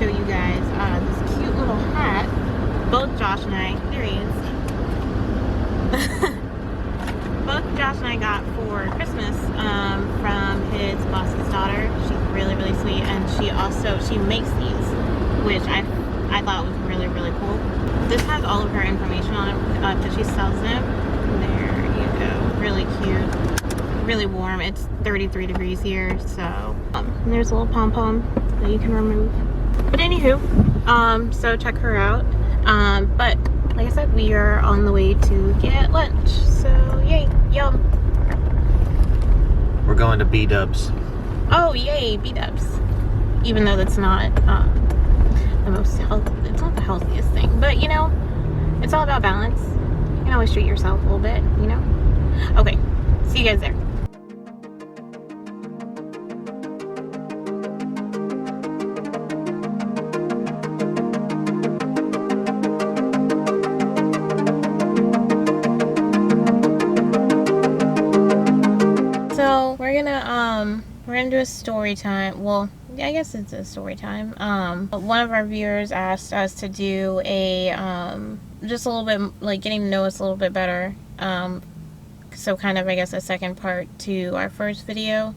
show you guys this cute little hat. Both Josh and I, there he is. Both Josh and I got for Christmas from his boss's daughter. She's really, really sweet, and she makes these, which I thought was really, really cool. This has all of her information on it because she sells them. There you go. Really cute. Really warm. It's 33 degrees here, so there's a little pom-pom that you can remove. But anywho, so check her out. But like I said, we are on the way to get lunch. So yay, yum. We're going to B-Dubs. Oh yay, B-Dubs. Even though that's not the most it's not the healthiest thing, but you know, it's all about balance. You can always treat yourself a little bit, you know. Okay, see you guys there. So we're gonna do a story time. Well, I guess it's a story time. One of our viewers asked us to do a just a little bit, like, getting to know us a little bit better. So kind of, I guess, a second part to our first video.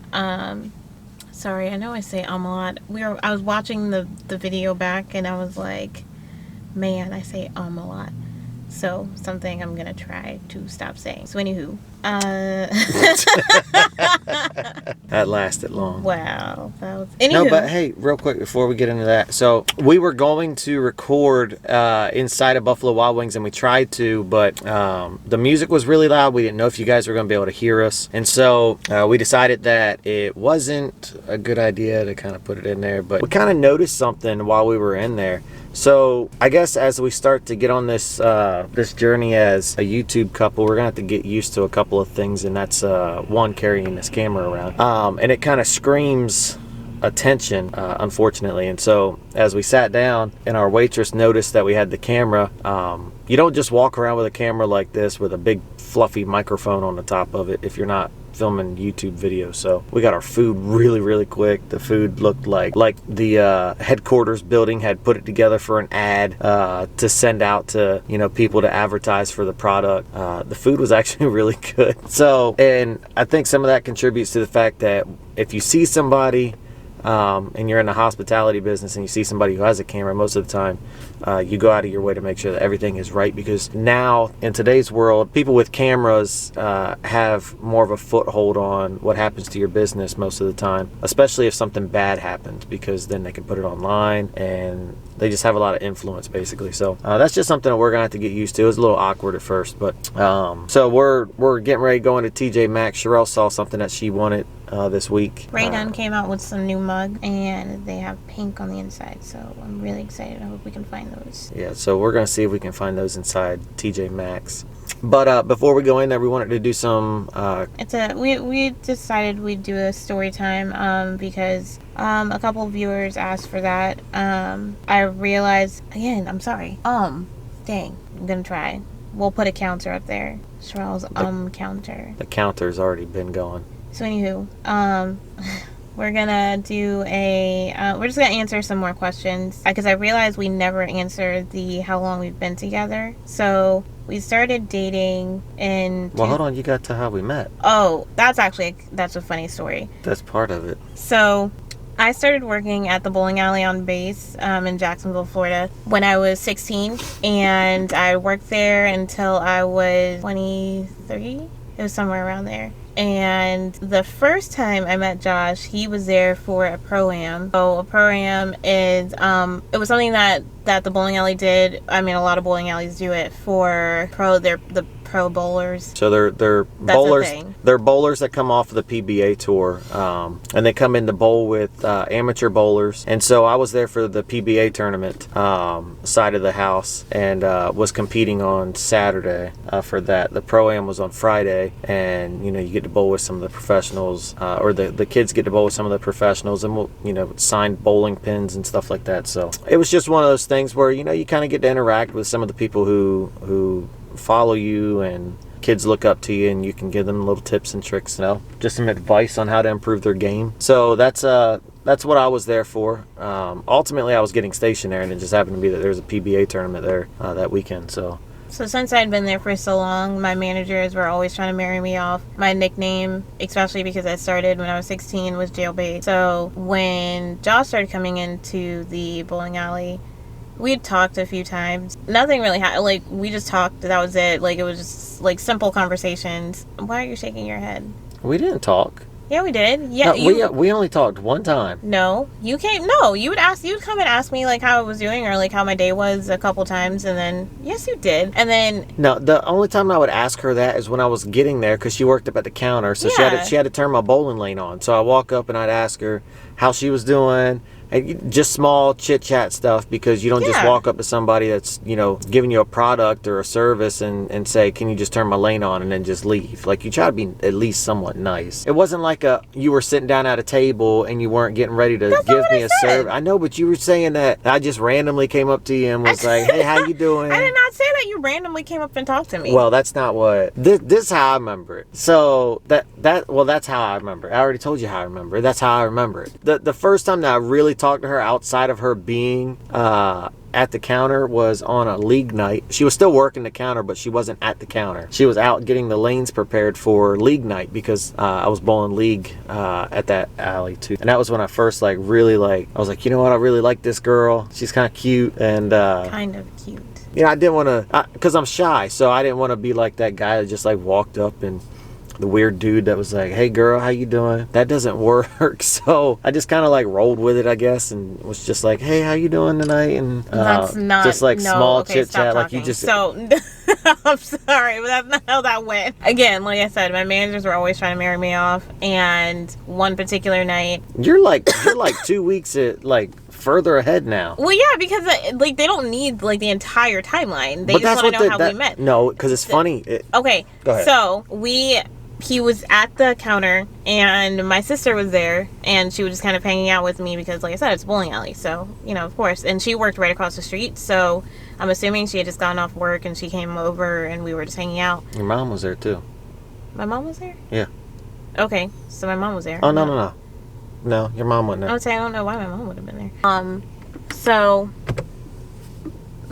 Sorry, I know I say a lot. I was watching the video back and I was like, man, I say a lot. So something I'm gonna try to stop saying. So anywho, that lasted long. wow, that was anywho. No, but hey, real quick before we get into that, so we were going to record inside of Buffalo Wild Wings, and we tried to, but the music was really loud. We didn't know if you guys were going to be able to hear us, and so we decided that it wasn't a good idea to kind of put it in there. But we kind of noticed something while we were in there. So I guess as we start to get on this this journey as a YouTube couple, we're gonna have to get used to a couple of things, and that's one, carrying this camera around, and it kind of screams attention, unfortunately. And so as we sat down and our waitress noticed that we had the camera, you don't just walk around with a camera like this with a big fluffy microphone on the top of it if you're not filming YouTube videos. So we got our food really, really quick. The food looked like the headquarters building had put it together for an ad to send out to, you know, people to advertise for the product. The food was actually really good. So, and I think some of that contributes to the fact that if you see somebody and you're in the hospitality business and you see somebody who has a camera, most of the time you go out of your way to make sure that everything is right, because now in today's world, people with cameras have more of a foothold on what happens to your business most of the time, especially if something bad happens, because then they can put it online and they just have a lot of influence, basically. So that's just something that we're gonna have to get used to. It was a little awkward at first, but so we're getting ready to go into TJ Maxx. Sherelle saw something that she wanted this week. Ray Dunn came out with some new mug, and they have pink on the inside, so I'm really excited. I hope we can find those. Yeah, so we're gonna see if we can find those inside TJ Maxx. But before we go in there, we wanted to do some we decided we'd do a story time because a couple of viewers asked for that. I realized, again, I'm sorry, dang, I'm gonna try. We'll put a counter up there. Sherelle's counter. The counter's already been going. So anywho, we're gonna do we're just gonna answer some more questions, because I realized we never answered the how long we've been together. So we started dating in... Well, hold on, you got to how we met. Oh, that's a funny story. That's part of it. So I started working at the bowling alley on base in Jacksonville, Florida when I was 16, and I worked there until I was 23. It was somewhere around there. And the first time I met Josh, he was there for a pro-am. So a pro-am is, it was something that the bowling alley did. I mean, a lot of bowling alleys do it for the pro bowlers. So they're bowlers. They're bowlers that come off of the PBA tour, and they come in to bowl with amateur bowlers. And so I was there for the PBA tournament side of the house, and was competing on Saturday for that. The pro-am was on Friday, and you know, you get to bowl with some of the professionals, or the kids get to bowl with some of the professionals, and we'll, you know, sign bowling pins and stuff like that. So it was just one of those things where, you know, you kind of get to interact with some of the people who follow you, and kids look up to you, and you can give them little tips and tricks, you know, just some advice on how to improve their game. So that's that's what I was there for. Ultimately, I was getting stationary, and it just happened to be that there was a PBA tournament there that weekend. So since I'd been there for so long, my managers were always trying to marry me off. My nickname, especially because I started when I was 16, was Jailbait. So when Josh started coming into the bowling alley, we'd talked a few times. Nothing really happened. Like, we just talked. That was it. Like, it was just, like, simple conversations. Why are you shaking your head? we didn't talk. Yeah, we did. Yeah, No, we only talked one time. No, you came. No, you would come and ask me like how I was doing or like how my day was a couple times, and then yes, you did, and then No, the only time I would ask her that is when I was getting there because she worked up at the counter, so Yeah. she had to turn my bowling lane on. So I walk up and I'd ask her how she was doing. And just small chit chat stuff, because you don't just Yeah. walk up to somebody that's, you know, giving you a product or a service and say, can you just turn my lane on, and then just leave. Like, you try to be at least somewhat nice. It wasn't like you were sitting down at a table and you weren't getting ready to That's not give what me I a said. service. I know, but you were saying that I just randomly came up to you and was like, hey, how you doing? I did not say that you randomly came up and talked to me. Well, that's not what this is how I remember it. So that's how I remember it. I already told you how I remember it. That's how I remember it. The first time that I really talked to her outside of her being at the counter was on a league night. She was still working the counter, but she wasn't at the counter. She was out getting the lanes prepared for league night, because I was bowling league at that alley too. And that was when I first I was like, you know what, I really like this girl. She's kind of cute, and kind of cute. you know, I didn't want to, because I'm shy, so I didn't want to be like that guy that just like walked up and the weird dude that was like, hey girl, how you doing? That doesn't work. So I just kind of like rolled with it, I guess, and was just like, hey, how you doing tonight? And That's not just like no, small okay, chit stop chat, like you talking. just. So I'm sorry, but that's not how that went. Again, like I said, my managers were always trying to marry me off, and one particular night. You're like 2 weeks further ahead now. Well, yeah, because like they don't need like the entire timeline. They But just want to know how we met. No, because it's funny. Okay, Go ahead. so he was at the counter, and my sister was there, and she was just kind of hanging out with me because, like I said, it's a bowling alley, so, you know, of course. And she worked right across the street, so I'm assuming she had just gotten off work, and she came over, and we were just hanging out. Your mom was there too. My mom was there? Yeah. Okay, so my mom was there. Oh, no. No, your mom wasn't I there. would say I don't know why my mom would have been there. So,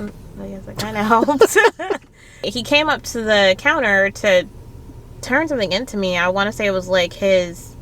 I guess that kind of helped. He came up to the counter to turn something into me. I want to say it was like his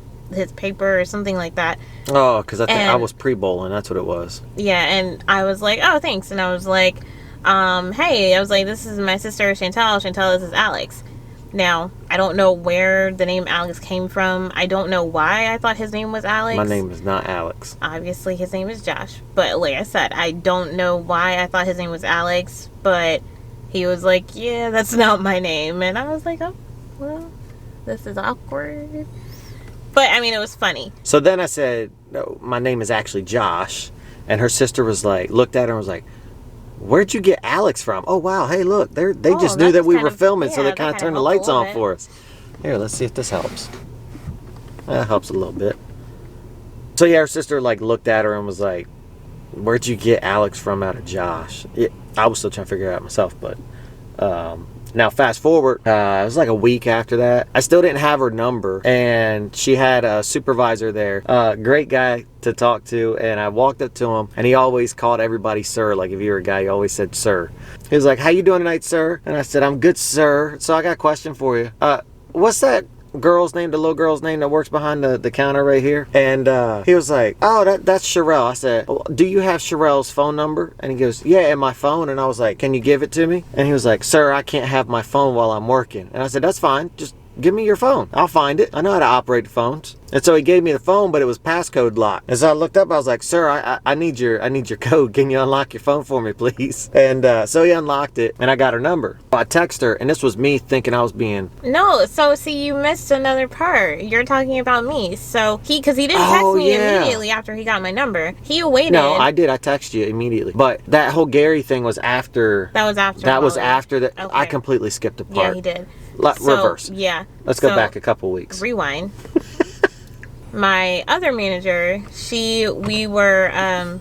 paper or something like that. Oh, because I think I And- was pre-bowling. That's what it was. Yeah, and I was like, oh, thanks. And I was like, hey, I was like, this is my sister Chantel. Chantel, this is Alex. Now, I don't know where the name Alex came from. I don't know why I thought his name was Alex. My name is not Alex. Obviously, his name is Josh. But like I said, I don't know why I thought his name was Alex. But he was like, yeah, that's not my name. And I was like, oh, well, this is awkward. But, I mean, it was funny. So then I said, no, my name is actually Josh. And her sister was like, looked at her and was like, where'd you get Alex from? Oh, wow. Hey, look, they just knew that that just we kind were of- filming, so yeah, they that kind of kinda turned the helped a lights little on bit. for us. Here, let's see if this helps. That helps a little bit. So yeah, her sister like looked at her and was like, where'd you get Alex from out of Josh? I was still trying to figure it out myself, but now fast forward, it was like a week after that. I still didn't have her number, and she had a supervisor there, great guy to talk to, and I walked up to him, and he always called everybody sir. Like if you were a guy, he always said sir. He was like, how you doing tonight, sir? And I said, I'm good, sir. So I got a question for you. What's that girl's name, the little girl's name that works behind the counter right here? And he was like, oh, that's Sherelle. I said, well, do you have Sherelle's phone number? And he goes, yeah, in my phone. And I was like, can you give it to me? And he was like, sir, I can't have my phone while I'm working. And I said, that's fine, just give me your phone, I'll find it, I know how to operate phones. And so he gave me the phone, but it was passcode locked. And so I looked up, I was like, sir, I need your code. Can you unlock your phone for me, please? And so he unlocked it, and I got her number. I texted her, and this was me thinking I was being... No, so see, you missed another part. You're talking about me. So because he didn't text Oh, me yeah. immediately after he got my number. He waited. No, I did. I texted you immediately. But that whole Gary thing was after... That was after. That was Molly. after that. Okay. I completely skipped a Yeah, part. he did. Reverse. Yeah. Let's go So, back a couple weeks. Rewind. My other manager, we were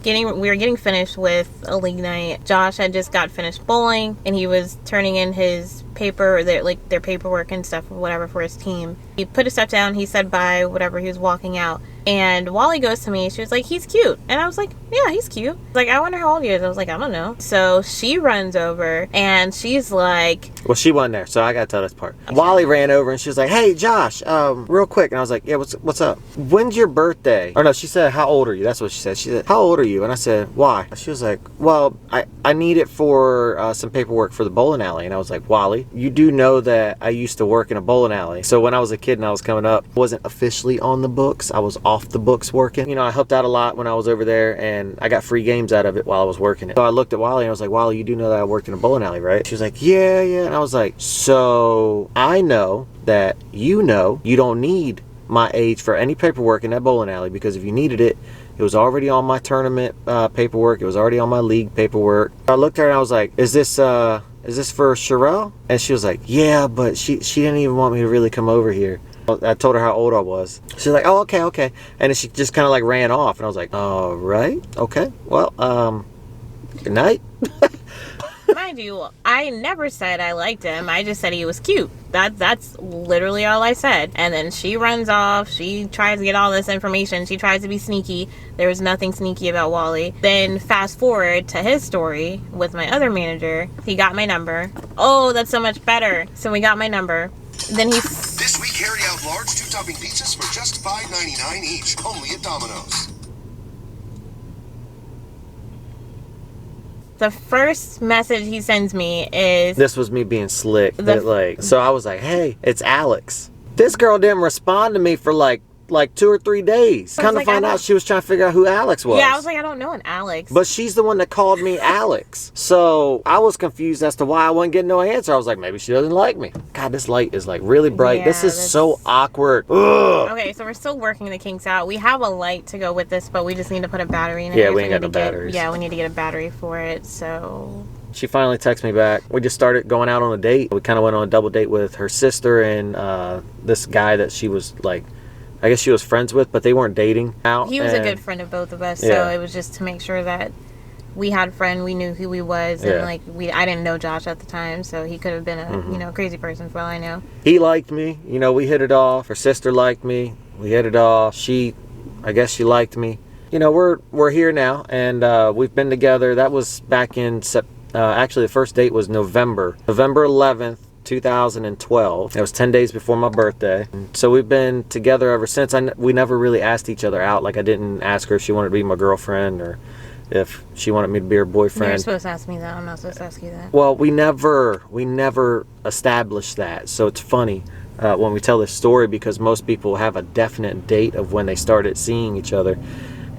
getting finished with a league night. Josh had just got finished bowling, and he was turning in his paper, their paperwork and stuff or whatever for his team. He put his stuff down. He said bye, whatever. He was walking out. And Wally goes to me, she was like, he's cute. And I was like, yeah, he's cute. Like, I wonder how old he is. I was like, I don't know. So she runs over and she's like... Well, she wasn't there, so I gotta tell this part. Wally ran over and she was like, hey, Josh, real quick. And I was like, yeah, what's up? When's your birthday? Or no, she said, how old are you? That's what she said. She said, how old are you? And I said, why? She was like, well, I need it for some paperwork for the bowling alley. And I was like, Wally, you do know that I used to work in a bowling alley. So when I was a kid and I was coming up, I wasn't officially on the books. I was off the books working. You know, I helped out a lot when I was over there and I got free games out of it while I was working it. So I looked at Wally and I was like, Wally, you do know that I worked in a bowling alley, right? She was like, yeah. And I was like, so I know that you know you don't need my age for any paperwork in that bowling alley, because if you needed it, it was already on my tournament paperwork. It was already on my league paperwork. I looked at her and I was like, is this for Sherelle? And she was like, yeah, but she didn't even want me to really come over here. I told her how old I was. She's like, oh, okay. And then she just kind of like ran off. And I was like, all right, okay. Well, good night. Mind you, I never said I liked him. I just said he was cute. That's literally all I said. And then she runs off. She tries to get all this information. She tries to be sneaky. There was nothing sneaky about Wally. Then fast forward to his story with my other manager. He got my number. Oh, that's so much better. So we got my number. Then he's... This week, carry out large 2-topping pizzas for just $5.99 each, only at Domino's. The first message he sends me is... This was me being slick. So I was like, hey, it's Alex. This girl didn't respond to me for like 2 or 3 days. Kind of find out she was trying to figure out who Alex was. Yeah, I was like, I don't know an Alex. But she's the one that called me Alex. So I was confused as to why I wasn't getting no answer. I was like, maybe she doesn't like me. God, this light is like really bright. Yeah, this is so awkward. Ugh. Okay, so we're still working the kinks out. We have a light to go with this, but we just need to put a battery in it. Yeah, we ain't got no batteries. Yeah, we need to get a battery for it, so... She finally texted me back. We just started going out on a date. We kind of went on a double date with her sister and this guy that she was like... I guess she was friends with, but they weren't dating out. He was a good friend of both of us, so it was just to make sure that we had a friend, we knew who he was, and I didn't know Josh at the time, so he could have been a crazy person for all I know. He liked me, we hit it off. Her sister liked me, we hit it off. I guess she liked me. We're here now, and we've been together. That was back in actually the first date was November 11th. 2012. It was 10 days before my birthday. So we've been together ever since. We never really asked each other out. Like, I didn't ask her if she wanted to be my girlfriend or if she wanted me to be her boyfriend. You're supposed to ask me that. I'm not supposed to ask you that. Well, we never established that. So it's funny when we tell this story, because most people have a definite date of when they started seeing each other.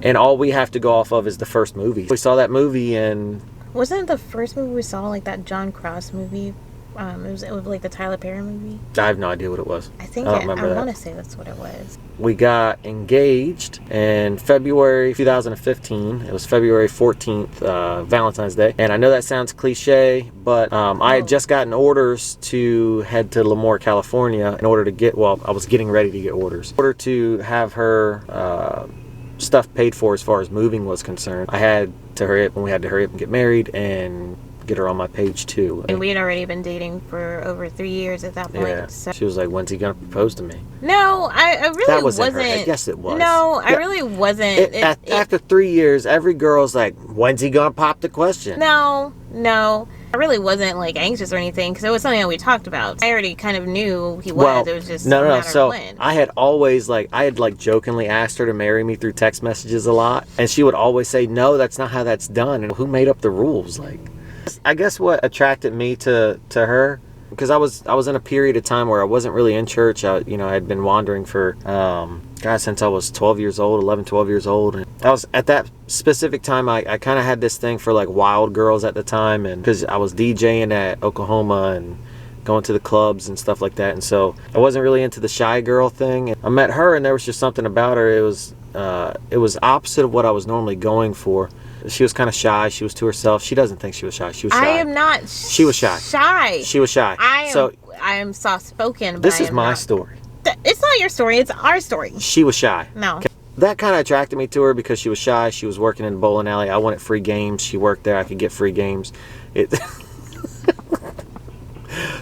And all we have to go off of is the first movie. We saw that movie and... Wasn't it the first movie we saw, like that John Cross movie? It was like the Tyler Perry movie. I have no idea what it was. I want to say that's what it was. We got engaged in February 2015. It was February 14th, Valentine's Day. And I know that sounds cliche, but I had just gotten orders to head to Lemoore, California in order to I was getting ready to get orders. In order to have her stuff paid for as far as moving was concerned, we had to hurry up and get married and get her on my page too. And we had already been dating for over 3 years at that point. Yeah. So. She was like, when's he gonna propose to me? No, I really that wasn't. Her. Yes, it was. No, I really wasn't. After 3 years, every girl's like, when's he gonna pop the question? No. I really wasn't like anxious or anything, because it was something that we talked about. I already kind of knew he was. Well, it was just no. So when. I had jokingly asked her to marry me through text messages a lot, and she would always say, no, that's not how that's done. And who made up the rules? Like, I guess what attracted me to her, because I was in a period of time where I wasn't really in church. I had been wandering for since I was 12 years old, 12 years old. And I was at that specific time, I kind of had this thing for like wild girls at the time, and because I was DJing at Oklahoma and going to the clubs and stuff like that, and so I wasn't really into the shy girl thing. And I met her, and there was just something about her. It was opposite of what I was normally going for. She was kind of shy. She was to herself. She doesn't think she was shy. She was shy. I am not. She was shy. She was shy. I am soft spoken. This is my story. It's not your story. It's our story. She was shy. No. That kind of attracted me to her because she was shy. She was working in the bowling alley. I wanted free games. She worked there. I could get free games.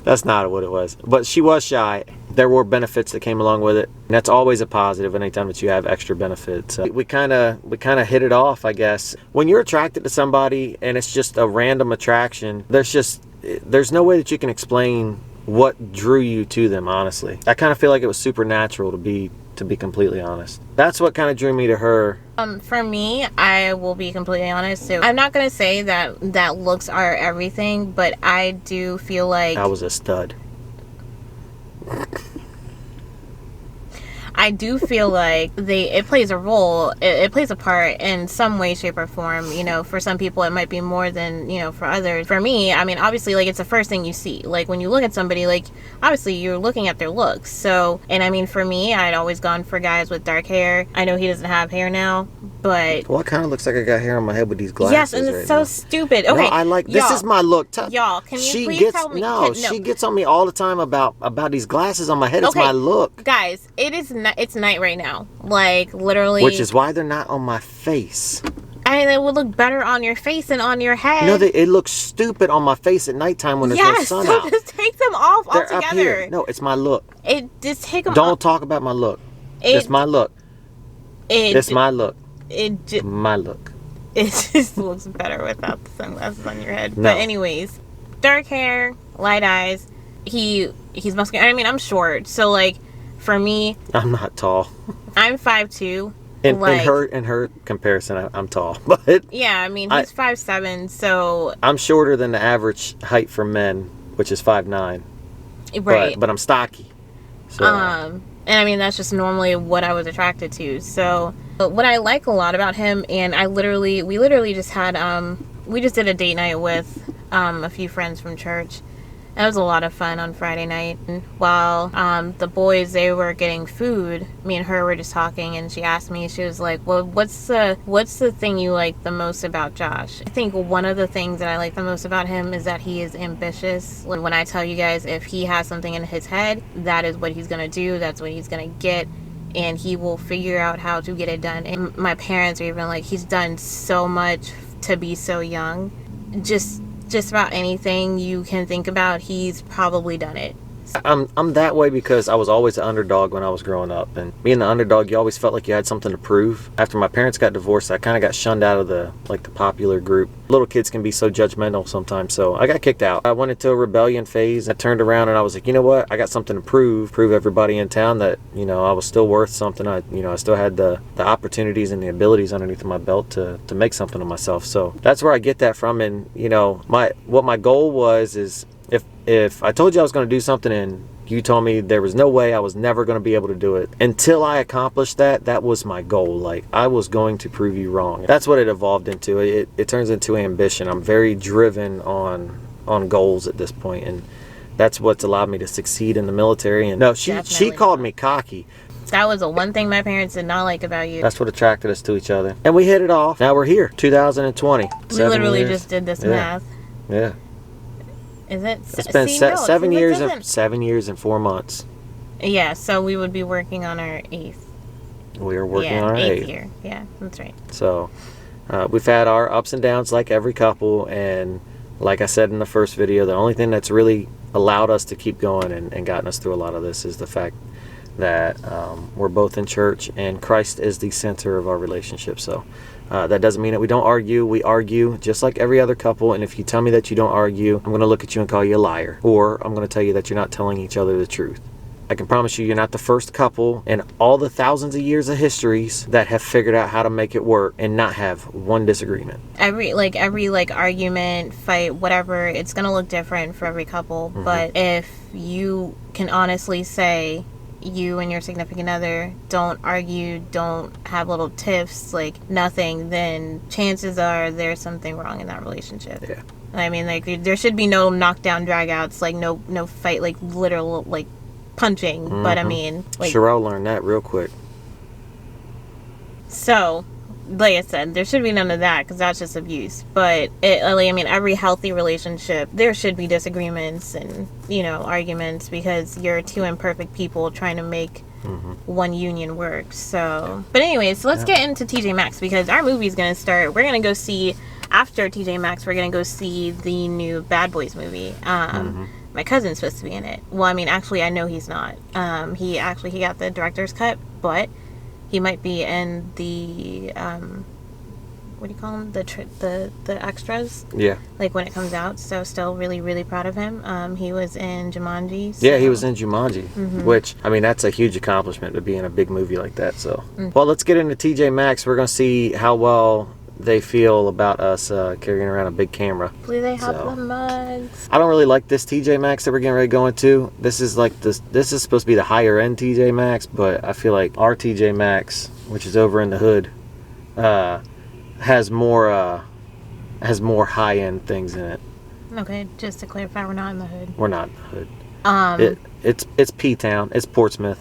That's not what it was. But she was shy. there were benefits that came along with it. And that's always a positive anytime that you have extra benefits. We kind of hit it off, I guess. When you're attracted to somebody and it's just a random attraction, there's no way that you can explain what drew you to them, honestly. I kind of feel like it was supernatural, to be completely honest. That's what kind of drew me to her. For me, I will be completely honest. So I'm not going to say that looks are everything, but I do feel like I was a stud. I do feel like it plays a role, it plays a part in some way, shape, or form. You know, for some people it might be more than, you know, for others. For me, I mean, obviously, like, it's the first thing you see. Like, when you look at somebody, like, obviously you're looking at their looks. So, and I mean, for me, I'd always gone for guys with dark hair. I know he doesn't have hair now, but... Well, it kind of looks like I got hair on my head with these glasses. Yes, and it's right so now. stupid. Okay, no, I like... This is my look. Y'all, can you please tell me... No, she gets on me all the time about these glasses on my head. It's Okay, my look. Guys, it's night right now. Like, literally. Which is why they're not on my face. I mean, it would look better on your face than on your head. No, it looks stupid on my face at nighttime when there's no sun so out. just take them off They're up altogether. here. No, it's my look. Just take them Don't off. talk about my look. It's my look. It's my look. My look. It just looks better without the sunglasses on your head. No. But anyways, dark hair, light eyes. He's muscular. I mean, I'm short, so like, for me, I'm not tall. I'm 5'2". In her comparison, I'm tall, but yeah, I mean, he's 5'7", so I'm shorter than the average height for men, which is 5'9". right. But I'm stocky. So And I mean, that's just normally what I was attracted to. So, but what I like a lot about him, and we literally just had we just did a date night with a few friends from church. That was a lot of fun on Friday night. And while the boys, they were getting food, me and her were just talking, and she asked me, she was like, well, what's the thing you like the most about Josh? I think one of the things that I like the most about him is that he is ambitious. Like, when I tell you guys, if he has something in his head, that is what he's going to do. That's what he's going to get. And he will figure out how to get it done. And my parents are even like, he's done so much to be so young. Just about anything you can think about, he's probably done it. I'm that way because I was always the underdog when I was growing up, and being the underdog, you always felt like you had something to prove. After my parents got divorced, I kind of got shunned out of the popular group. Little kids can be so judgmental sometimes, so I got kicked out. I went into a rebellion phase. I turned around and I was like, you know what? I got something to prove everybody in town that, you know, I was still worth something. I still had the opportunities and the abilities underneath my belt to make something of myself. So that's where I get that from. And, you know, what my goal was is, if I told you I was going to do something and you told me there was no way I was never going to be able to do it, until I accomplished that was my goal. Like, I was going to prove you wrong. That's what it evolved into. It turns into ambition. I'm very driven on goals at this point, and that's what's allowed me to succeed in the military. And no, she called me cocky. That was the one thing my parents did not like about you. That's what attracted us to each other, and we hit it off. Now we're here, 2020. We literally just did this math. Yeah. Is it? It's been 7 years and 7 years and 4 months. Yeah, so we would be working on our 8th. We are working on our 8th year. Yeah, that's right. So we've had our ups and downs like every couple, and like I said in the first video, the only thing that's really allowed us to keep going and gotten us through a lot of this is the fact that we're both in church and Christ is the center of our relationship. So that doesn't mean that we don't argue. We argue just like every other couple, and if you tell me that you don't argue, I'm going to look at you and call you a liar, or I'm going to tell you that you're not telling each other the truth. I can promise you, you're not the first couple in all the thousands of years of histories that have figured out how to make it work and not have one disagreement. Every argument, fight, whatever, it's going to look different for every couple. Mm-hmm. But if you can honestly say you and your significant other don't argue, don't have little tiffs, like nothing, then chances are there's something wrong in that relationship. Yeah. I mean, like, there should be no knockdown dragouts, like no fight, like literal, like punching. Mm-hmm. But I mean, like, Sherelle learned that real quick. So, like I said, there should be none of that because that's just abuse. But every healthy relationship, there should be disagreements and, you know, arguments, because you're two imperfect people trying to make one union work. So, but anyways, so let's get into TJ Maxx, because our movie's gonna start. We're gonna go see after TJ Maxx, we're gonna go see the new Bad Boys movie. My cousin's supposed to be in it. Well, I mean, actually, I know he's not. He got the director's cut, but he might be in the what do you call them? The extras. Yeah. Like when it comes out. So still really, really proud of him. He was in Jumanji. Yeah, he was in Jumanji, which, I mean, that's a huge accomplishment to be in a big movie like that. So, well, let's get into TJ Maxx. We're going to see how well they feel about us carrying around a big camera. Hopefully they have So. the mugs. I don't really like this TJ Maxx that we're getting ready to go into. This is like this is supposed to be the higher end TJ Maxx, but I feel like our TJ Maxx, which is over in the hood, has more high end things in it. Okay, just to clarify, we're not in the hood. We're not in the hood. It's P-Town. It's Portsmouth.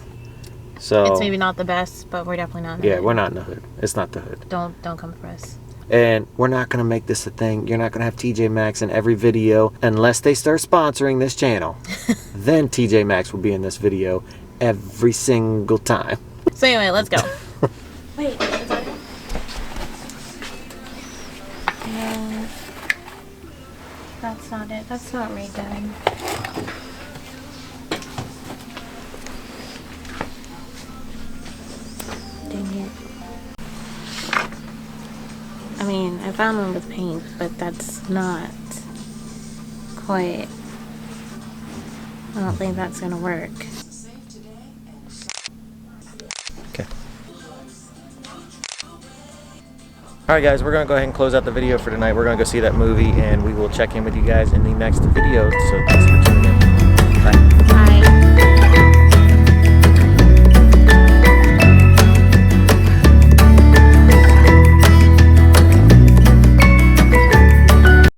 So It's maybe not the best, but we're definitely not in the yeah, hood. we're not in the hood. It's not the hood. Don't come for us. And we're not going to make this a thing. You're not going to have TJ Maxx in every video unless they start sponsoring this channel. Then TJ Maxx will be in this video every single time. So anyway, let's go. Wait, is that it? No, that's not it. That's not right, Dad. Dang it. I mean, I found one with paint, but that's not quite... I don't think that's gonna work. Okay. Alright guys, we're going to go ahead and close out the video for tonight. We're going to go see that movie and we will check in with you guys in the next video. So thanks for tuning in. Bye. Bye.